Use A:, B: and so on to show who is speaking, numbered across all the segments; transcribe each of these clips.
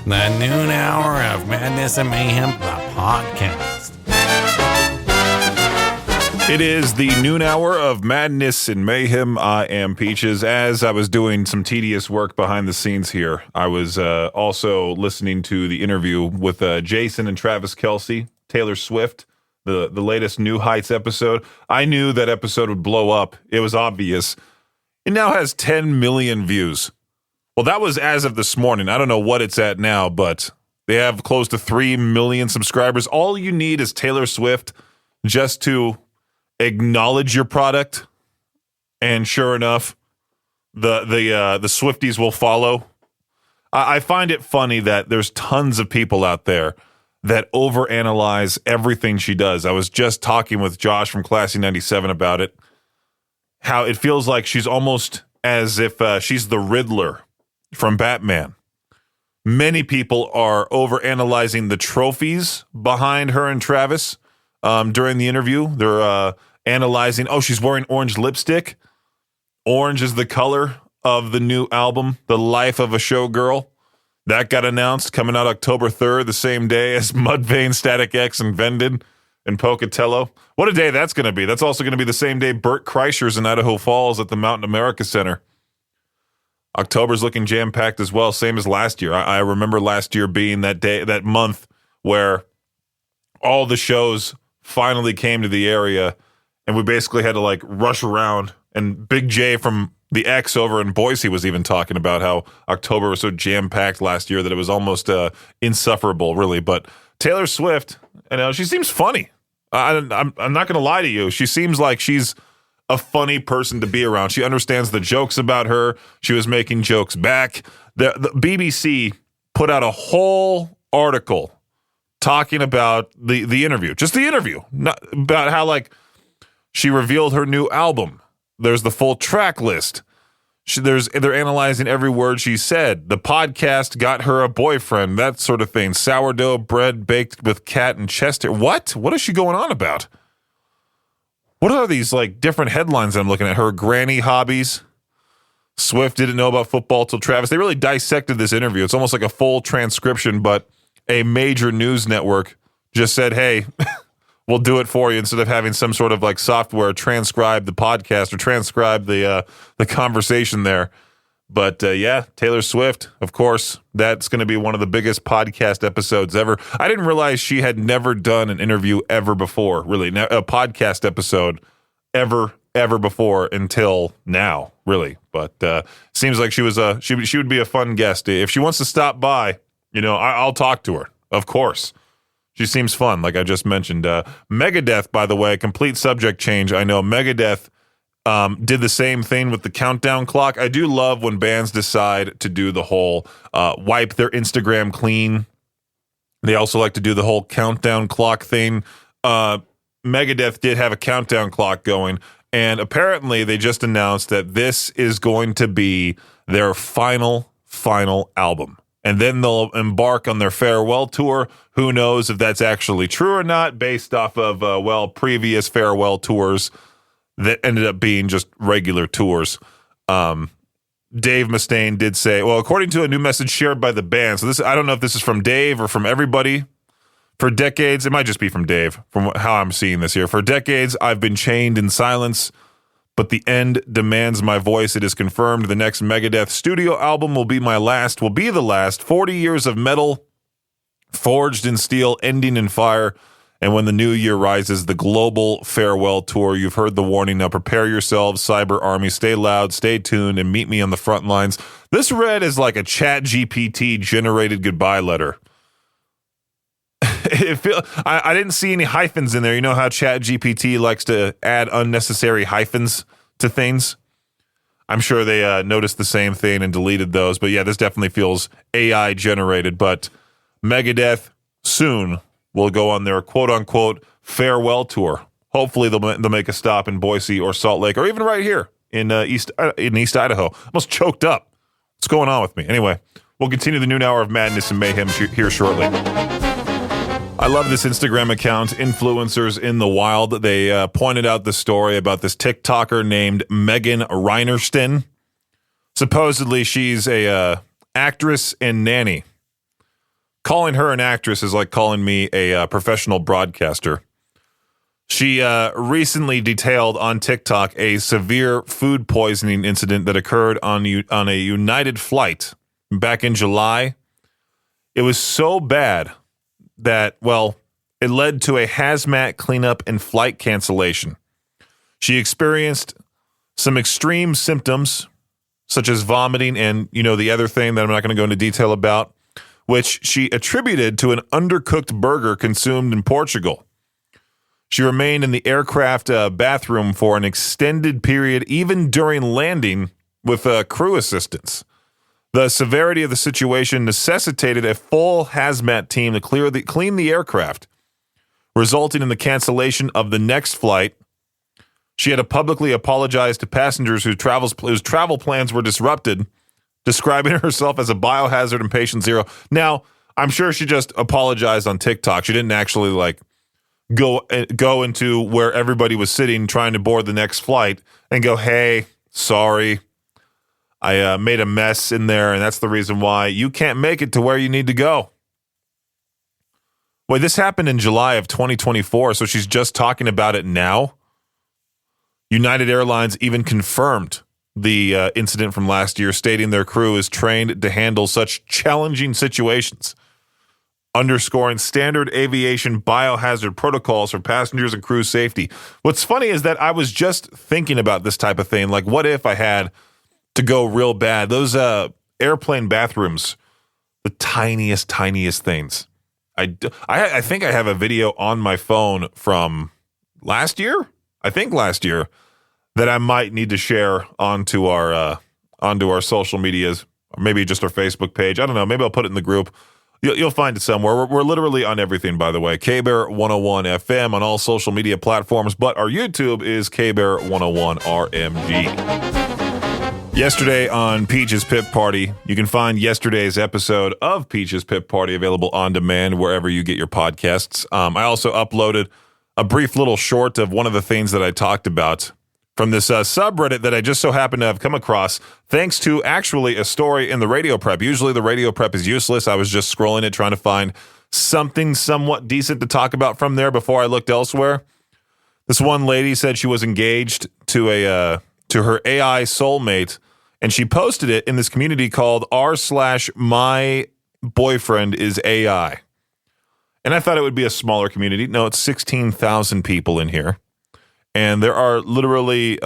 A: The noon hour of Madness and Mayhem, the podcast.
B: It is the noon hour of Madness and Mayhem. I am Peaches. As I was doing some tedious work behind the scenes here, I was also listening to the interview with Jason and Travis Kelce, Taylor Swift, the latest New Heights episode. I knew that episode would blow up. It was obvious. It now has 10 million views. Well, that was as of this morning. I don't know what it's at now, but they have close to 3 million subscribers. All you need is Taylor Swift just to acknowledge your product, and sure enough, the Swifties will follow. I find it funny that there's tons of people out there that overanalyze everything she does. I was just talking with Josh from Classy 97 about it, how it feels like she's almost as if she's the Riddler from Batman. Many people are overanalyzing the trophies behind her and Travis during the interview. They're analyzing, she's wearing orange lipstick. Orange is the color of the new album, The Life of a Showgirl. That got announced, coming out October 3rd, the same day as Mudvayne, Static X, and Vended and Pocatello. What a day that's going to be. That's also going to be the same day Bert Kreischer's in Idaho Falls at the Mountain America Center. October's looking jam-packed as well, same as last year. I remember last year being that day, that month where all the shows finally came to the area, and we basically had to rush around. And Big J from the X over in Boise was even talking about how October was so jam-packed last year that it was almost insufferable, really. But Taylor Swift, she seems funny. I'm not going to lie to you. She seems like she's a funny person to be around. She understands the jokes about her. She was making jokes back. The BBC put out a whole article talking about the interview, just the interview, not about how she revealed her new album. There's the full track list. They're analyzing every word she said. The podcast got her a boyfriend, that sort of thing. Sourdough bread baked with cat and chest hair. What is she going on about? What are these different headlines I'm looking at? Her granny hobbies. Swift didn't know about football till Travis. They really dissected this interview. It's almost like a full transcription, but a major news network just said, hey, we'll do it for you, instead of having some sort of software transcribe the podcast or transcribe the conversation there. But Taylor Swift, of course, that's going to be one of the biggest podcast episodes ever. I didn't realize she had never done an interview ever before, really, a podcast episode ever before until now, really. But seems like she would be a fun guest. If she wants to stop by, I'll talk to her, of course. She seems fun, like I just mentioned. Megadeth, by the way, complete subject change. I know Megadeth did the same thing with the countdown clock. I do love when bands decide to do the whole wipe their Instagram clean. They also like to do the whole countdown clock thing. Megadeth did have a countdown clock going, and apparently they just announced that this is going to be their final album. And then they'll embark on their farewell tour. Who knows if that's actually true or not, based off of, previous farewell tours that ended up being just regular tours. Dave Mustaine did say, according to a new message shared by the band, so I don't know if this is from Dave or from everybody. For decades, it might just be from Dave, from how I'm seeing this here. For decades, I've been chained in silence, but the end demands my voice. It is confirmed the next Megadeth studio album will be the last. 40 years of metal, forged in steel, ending in fire. And when the new year rises, the global farewell tour. You've heard the warning. Now prepare yourselves, Cyber Army. Stay loud, stay tuned, and meet me on the front lines. This read as like a Chat GPT generated goodbye letter. I didn't see any hyphens in there. You know how Chat GPT likes to add unnecessary hyphens to things? I'm sure they noticed the same thing and deleted those. But yeah, this definitely feels AI generated. But Megadeth soon will go on their quote-unquote farewell tour. Hopefully they'll make a stop in Boise or Salt Lake, or even right here in East Idaho. Almost choked up. What's going on with me? Anyway, we'll continue the noon hour of madness and mayhem here shortly. I love this Instagram account, Influencers in the Wild. They pointed out the story about this TikToker named Megan Reinerston. Supposedly she's a actress and nanny. calling her an actress is like calling me a professional broadcaster. She recently detailed on TikTok a severe food poisoning incident that occurred on a United flight back in July. It was so bad that, well, it led to a hazmat cleanup and flight cancellation. She experienced some extreme symptoms, such as vomiting and, the other thing that I'm not going to go into detail about, which she attributed to an undercooked burger consumed in Portugal. She remained in the aircraft bathroom for an extended period, even during landing, with crew assistance. The severity of the situation necessitated a full hazmat team to clean the aircraft, resulting in the cancellation of the next flight. She had to publicly apologize to passengers whose travel plans were disrupted, describing herself as a biohazard and patient zero. Now, I'm sure she just apologized on TikTok. She didn't actually go into where everybody was sitting trying to board the next flight and go, hey, sorry, I made a mess in there, and that's the reason why you can't make it to where you need to go. Wait, this happened in July of 2024, so she's just talking about it now? United Airlines even confirmed the incident from last year, stating their crew is trained to handle such challenging situations, underscoring standard aviation biohazard protocols for passengers and crew safety. What's funny is that I was just thinking about this type of thing. Like, what if I had to go real bad? Those airplane bathrooms, the tiniest things. I think I have a video on my phone from last year, that I might need to share onto our social medias, or maybe just our Facebook page. I don't know. Maybe I'll put it in the group. You'll find it somewhere. We're literally on everything, by the way. K-Bear 101 FM on all social media platforms, but our YouTube is K-Bear 101 RMG. Yesterday on Peach's Pip Party, you can find yesterday's episode of Peach's Pip Party available on demand wherever you get your podcasts. I also uploaded a brief little short of one of the things that I talked about from this subreddit that I just so happened to have come across, thanks to actually a story in the radio prep. Usually the radio prep is useless. I was just scrolling it, trying to find something somewhat decent to talk about from there before I looked elsewhere. This one lady said she was engaged to her AI soulmate, and she posted it in this community called r/my boyfriend is AI. And I thought it would be a smaller community. No, it's 16,000 people in here. And there are literally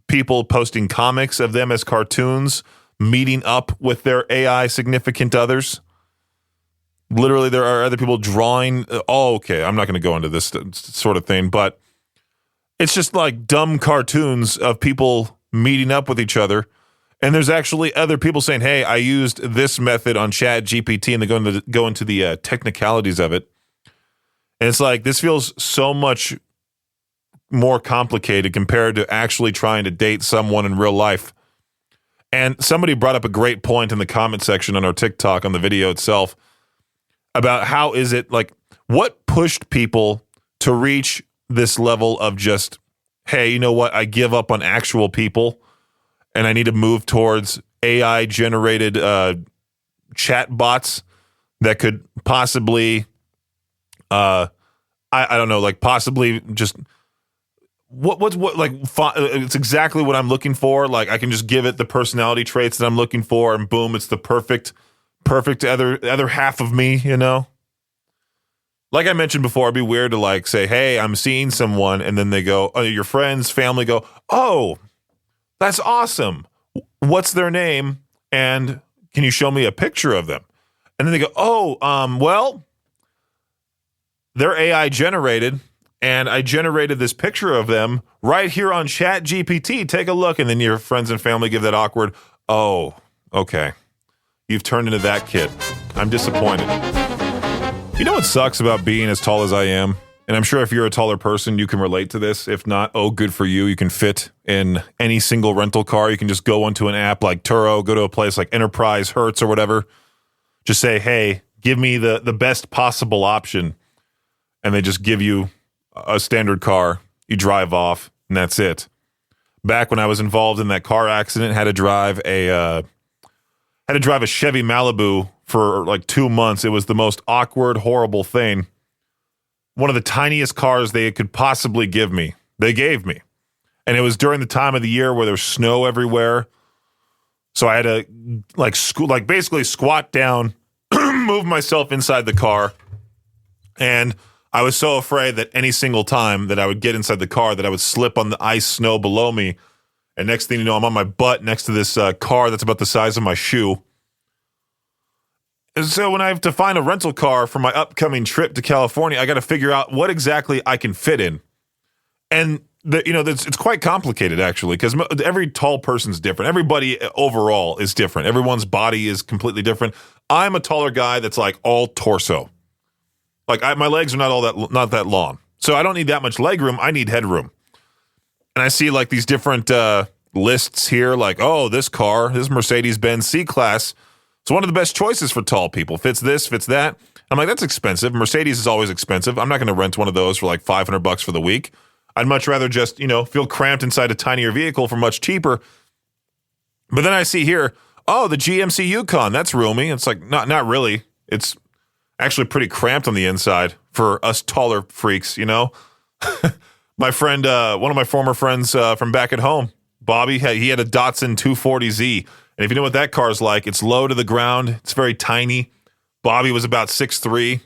B: people posting comics of them as cartoons, meeting up with their AI significant others. Literally, there are other people drawing. Okay, I'm not going to go into this sort of thing, but it's just like dumb cartoons of people meeting up with each other. And there's actually other people saying, hey, I used this method on Chat GPT, and they go into the technicalities of it. And it's like, this feels so much more complicated compared to actually trying to date someone in real life. And somebody brought up a great point in the comment section on our TikTok on the video itself about how is it, like, what pushed people to reach this level of just, hey, you know what, I give up on actual people and I need to move towards AI generated chat bots that could possibly I don't know, like possibly just it's exactly what I'm looking for. Like, I can just give it the personality traits that I'm looking for, and boom, it's the perfect other half of me, you know? Like I mentioned before, it'd be weird to like say, hey, I'm seeing someone, and then they go, your friends, family go, oh, that's awesome. What's their name? And can you show me a picture of them? And then they go, oh, well, they're AI generated, and I generated this picture of them right here on Chat GPT. Take a look. And then your friends and family give that awkward, oh, okay. You've turned into that kid. I'm disappointed. You know what sucks about being as tall as I am? And I'm sure if you're a taller person, you can relate to this. If not, oh, good for you. You can fit in any single rental car. You can just go onto an app like Turo, go to a place like Enterprise, Hertz, or whatever. Just say, hey, give me the best possible option. And they just give you a standard car. You drive off, and that's it. Back when I was involved in that car accident, had to drive a Chevy Malibu for like 2 months. It was the most awkward, horrible thing. One of the tiniest cars they could possibly give me, they gave me. And it was during the time of the year where there's snow everywhere. So I had to basically squat down, move myself inside the car. And I was so afraid that any single time that I would get inside the car that I would slip on the ice snow below me. And next thing you know, I'm on my butt next to this car that's about the size of my shoe. And so when I have to find a rental car for my upcoming trip to California, I got to figure out what exactly I can fit in. And it's quite complicated, actually, because every tall person's different. Everybody overall is different. Everyone's body is completely different. I'm a taller guy that's like all torso. Like my legs are not that long, so I don't need that much leg room. I need headroom. And I see like these different lists here, like, oh, this Mercedes-Benz C-Class. It's one of the best choices for tall people. Fits this, fits that. I'm like, that's expensive. Mercedes is always expensive. I'm not going to rent one of those for like $500 for the week. I'd much rather just, feel cramped inside a tinier vehicle for much cheaper. But then I see here, oh, the GMC Yukon, that's roomy. It's like, not really. It's actually pretty cramped on the inside for us taller freaks, My friend, one of my former friends from back at home, Bobby, he had a Datsun 240Z. And if you know what that car's like, it's low to the ground. It's very tiny. Bobby was about 6'3",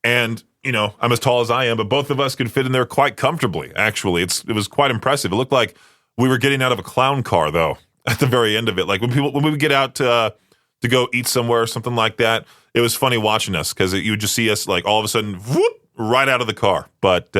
B: and I'm as tall as I am, but both of us could fit in there quite comfortably. Actually, it was quite impressive. It looked like we were getting out of a clown car, though, at the very end of it. Like when we would get out to go eat somewhere or something like that, it was funny watching us because you would just see us like all of a sudden whoop, right out of the car. But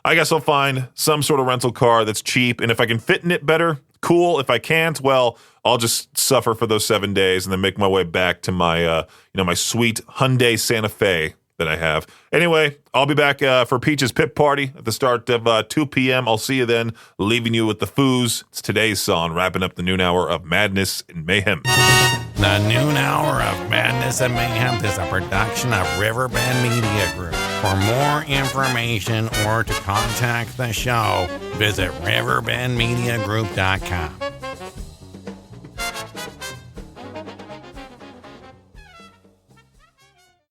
B: I guess I'll find some sort of rental car that's cheap, and if I can fit in it better, cool. If I can't, well, I'll just suffer for those 7 days and then make my way back to my my sweet Hyundai Santa Fe that I have. Anyway, I'll be back for Peach's Pip Party at the start of 2 p.m. I'll see you then, leaving you with the foos. It's today's song, wrapping up the noon hour of Madness and Mayhem.
A: The noon hour of Madness and Mayhem is a production of Riverbend Media Group. For more information or to contact the show, visit riverbendmediagroup.com.